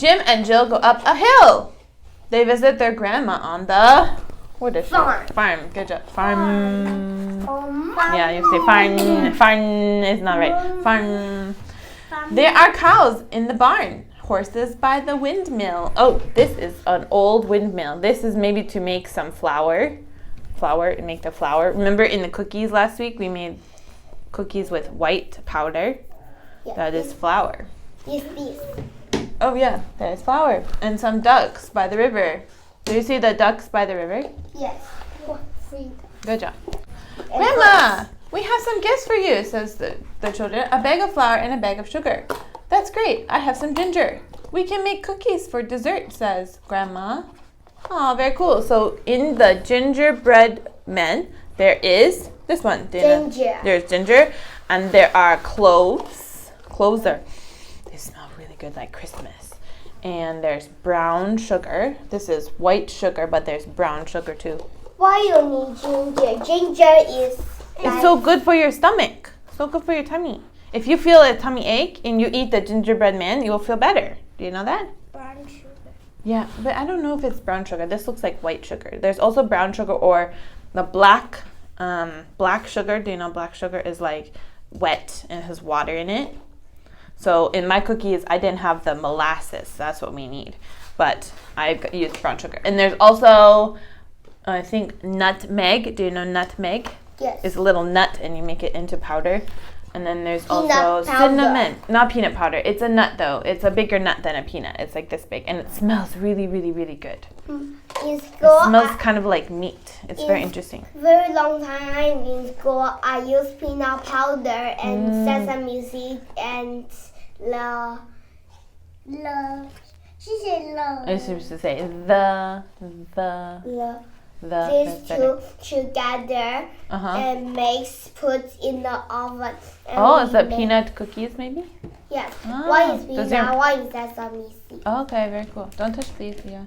Jim and Jill go up a hill. They visit their grandma on the farm. Good job. Farm. Yeah, you say farm. Farm is not right. Farm. There are cows in the barn. Horses by the windmill. Oh, this is an old windmill. This is maybe to make some flour. Make the flour. Remember in the cookies last week, we made cookies with white powder? Yes. That is flour. Yes, this. Oh yeah, there's flour. And some ducks by the river. Do you see the ducks by the river? Yes. Good job. Grandma, we have some gifts for you, says the children. A bag of flour and a bag of sugar. That's great. I have some ginger. We can make cookies for dessert, says Grandma. Oh, very cool. So in the gingerbread men, there is this one. Ginger. There's ginger, and there are cloves. They smell really good, like Christmas. And there's brown sugar. This is white sugar, but there's brown sugar too. Why you need ginger? Ginger is... It's so good for your stomach. So good for your tummy. If you feel a tummy ache and you eat the gingerbread man, you will feel better. Do you know that? Brown sugar. Yeah, but I don't know if it's brown sugar. This looks like white sugar. There's also brown sugar or the black sugar. Do you know black sugar is like wet and has water in it? So in my cookies, I didn't have the molasses. That's what we need. But I used brown sugar. And there's also, I think, nutmeg. Do you know nutmeg? Yes. It's a little nut and you make it into powder. And then there's also cinnamon. Not peanut powder. It's a nut though. It's a bigger nut than a peanut. It's like this big. And it smells really, really, really good. In school, it smells kind of like meat. It's very interesting. Very long time in school, I used peanut powder and sesame seed and she said love. I was supposed to say these two together and put in the oven. Oh, is that peanut cookies maybe? Yes. One is peanut, one is sesame seed. Oh, okay, very cool. Don't touch these, yeah.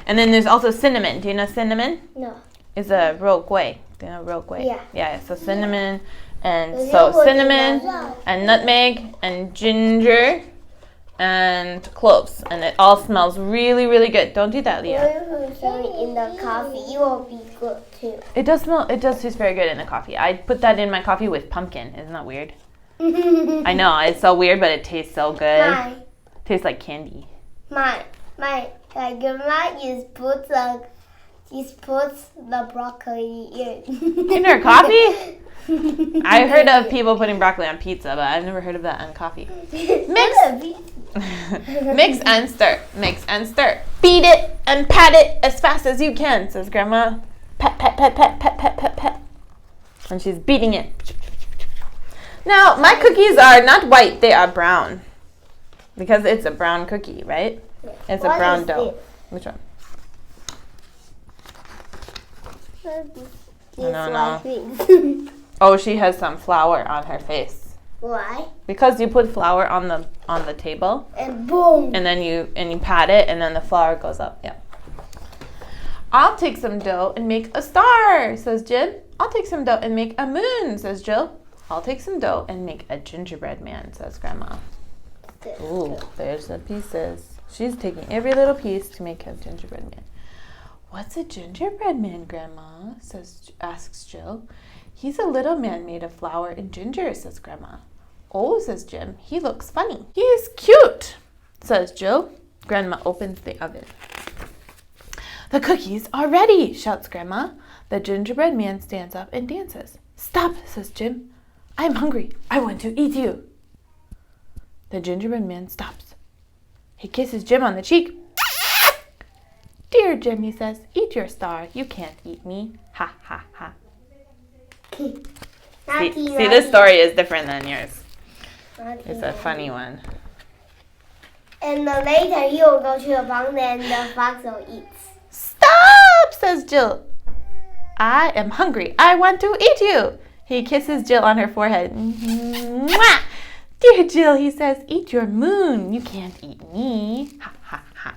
And then there's also cinnamon. Do you know cinnamon? No. It's a rogui. Do you know rogui? Yeah. Yeah, so cinnamon and cinnamon and nutmeg and ginger and cloves, and it all smells really, really good. Don't do that, Leah. In the coffee, it will be good too. It does taste very good in the coffee. I put that in my coffee with pumpkin. Isn't that weird? I know, it's so weird, but it tastes so good. Tastes like candy. My grandma puts the broccoli in her coffee. I heard of people putting broccoli on pizza, but I've never heard of that on coffee. Mix and stir. Mix and stir. Beat it and pat it as fast as you can, says Grandma. Pat, pat, pat, pat, pat, pat, pat, pat. And she's beating it. Now, my cookies are not white, they are brown. Because it's a brown cookie, right? It's a brown dough. Which one? No. Oh, she has some flour on her face. Why? Because you put flour on the table. And boom. And then you pat it, and then the flour goes up. Yeah. I'll take some dough and make a star, says Jim. I'll take some dough and make a moon, says Jill. I'll take some dough and make a gingerbread man, says Grandma. Ooh, there's the pieces. She's taking every little piece to make a gingerbread man. What's a gingerbread man, Grandma? asks Jill. He's a little man made of flour and ginger, says Grandma. Oh, says Jim, he looks funny. He's cute, says Jill. Grandma opens the oven. The cookies are ready, shouts Grandma. The gingerbread man stands up and dances. Stop, says Jim. I'm hungry. I want to eat you. The gingerbread man stops. He kisses Jim on the cheek. Dear Jim, he says, eat your star. You can't eat me. Ha, ha, ha. See, this story is different than yours. It's a funny one. And later he will go to the pond and the fox will eat. Stop, says Jill. I am hungry. I want to eat you. He kisses Jill on her forehead. Mwah! Dear Jill, he says, eat your moon. You can't eat me. Ha, ha, ha.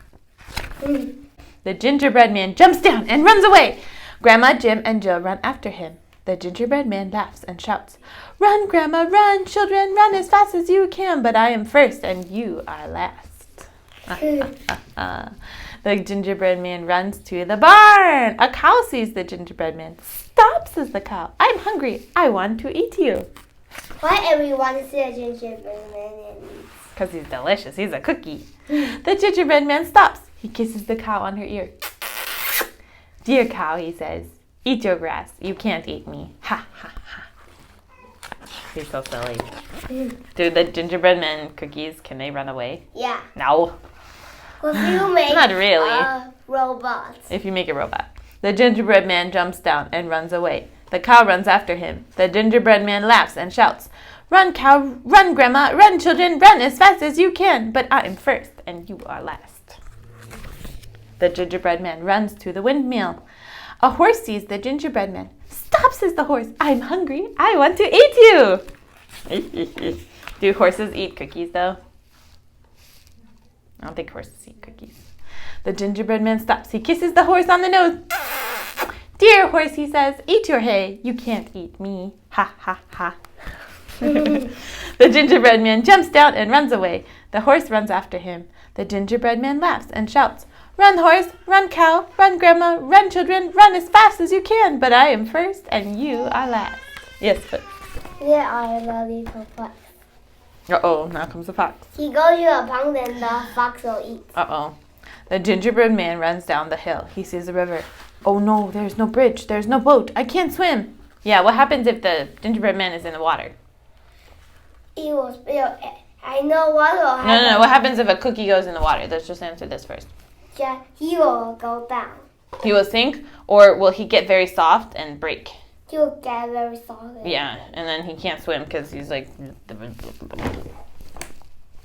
The gingerbread man jumps down and runs away. Grandma, Jim, and Jill run after him. The gingerbread man laughs and shouts, "Run, Grandma, run, children, run as fast as you can, but I am first and you are last." The gingerbread man runs to the barn. A cow sees the gingerbread man. "Stop," says the cow. "I'm hungry. I want to eat you." Why everyone see a gingerbread man and eats? Because he's delicious. He's a cookie. The gingerbread man stops. He kisses the cow on her ear. "Dear cow," he says, "eat your grass. You can't eat me." Ha, ha, ha. He's so silly. Do the gingerbread man cookies, can they run away? Yeah. No. Because you make Not really. a robot. If you make a robot. The gingerbread man jumps down and runs away. The cow runs after him. The gingerbread man laughs and shouts, "Run, cow, run, Grandma, run, children, run as fast as you can, but I'm first and you are last." The gingerbread man runs to the windmill. A horse sees the gingerbread man. "Stop," says the horse. "I'm hungry. I want to eat you." Do horses eat cookies, though? I don't think horses eat cookies. The gingerbread man stops. He kisses the horse on the nose. "Dear horse," he says, "eat your hay. You can't eat me." Ha, ha, ha. The gingerbread man jumps down and runs away. The horse runs after him. The gingerbread man laughs and shouts, "Run, horse, run, cow, run, Grandma, run, children, run as fast as you can, but I am first and you are last." Yes, but... There are the little fox. Uh-oh, now comes the fox. He goes to a pond and the fox will eat. Uh-oh. The gingerbread man runs down the hill. He sees the river. "Oh no, there's no bridge. There's no boat. I can't swim." Yeah, what happens if the gingerbread man is in the water? It will spill. I know what will happen. No. What happens if a cookie goes in the water? Let's just answer this first. Yeah, he will go down. He will sink, or will he get very soft and break? He will get very soft. Yeah, and then he can't swim because he's like...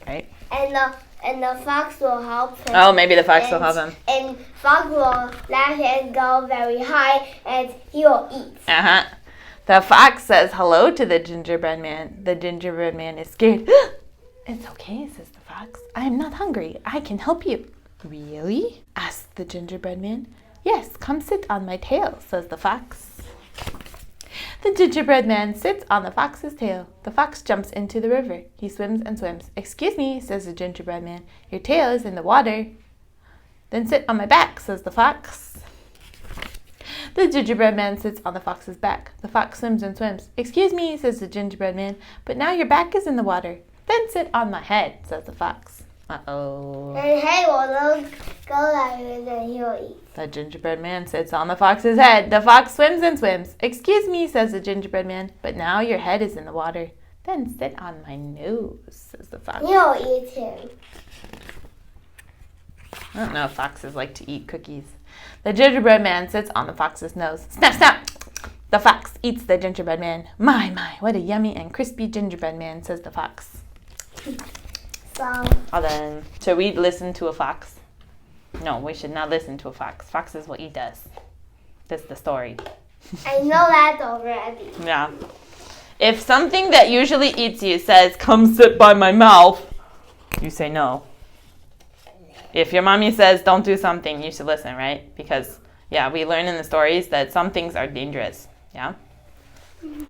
Right? And the fox will help him. Oh, maybe the fox will help him. And fox will let him go very high and he will eat. Uh-huh. The fox says hello to the gingerbread man. The gingerbread man is scared. "It's okay," says the fox. "I am not hungry. I can help you." "Really?" asks the gingerbread man. "Yes, come sit on my tail," says the fox. The gingerbread man sits on the fox's tail. The fox jumps into the river. He swims and swims. "Excuse me," says the gingerbread man. "Your tail is in the water." "Then sit on my back," says the fox. The gingerbread man sits on the fox's back. The fox swims and swims. "Excuse me," says the gingerbread man, "but now your back is in the water." "Then sit on my head," says the fox. Uh-oh. And hey will go like this and he will eat. The gingerbread man sits on the fox's head. The fox swims and swims. "Excuse me," says the gingerbread man, "but now your head is in the water." "Then sit on my nose," says the fox. He will eat him. I don't know if foxes like to eat cookies. The gingerbread man sits on the fox's nose. Snap, snap! The fox eats the gingerbread man. My, what a yummy and crispy gingerbread man," says the fox. So, Then, should we listen to a fox? No, we should not listen to a fox. Foxes will eat us. That's the story. I know that already. Yeah. If something that usually eats you says, "Come sit by my mouth," you say no. If your mommy says, "Don't do something," you should listen, right? Because, yeah, we learn in the stories that some things are dangerous. Yeah?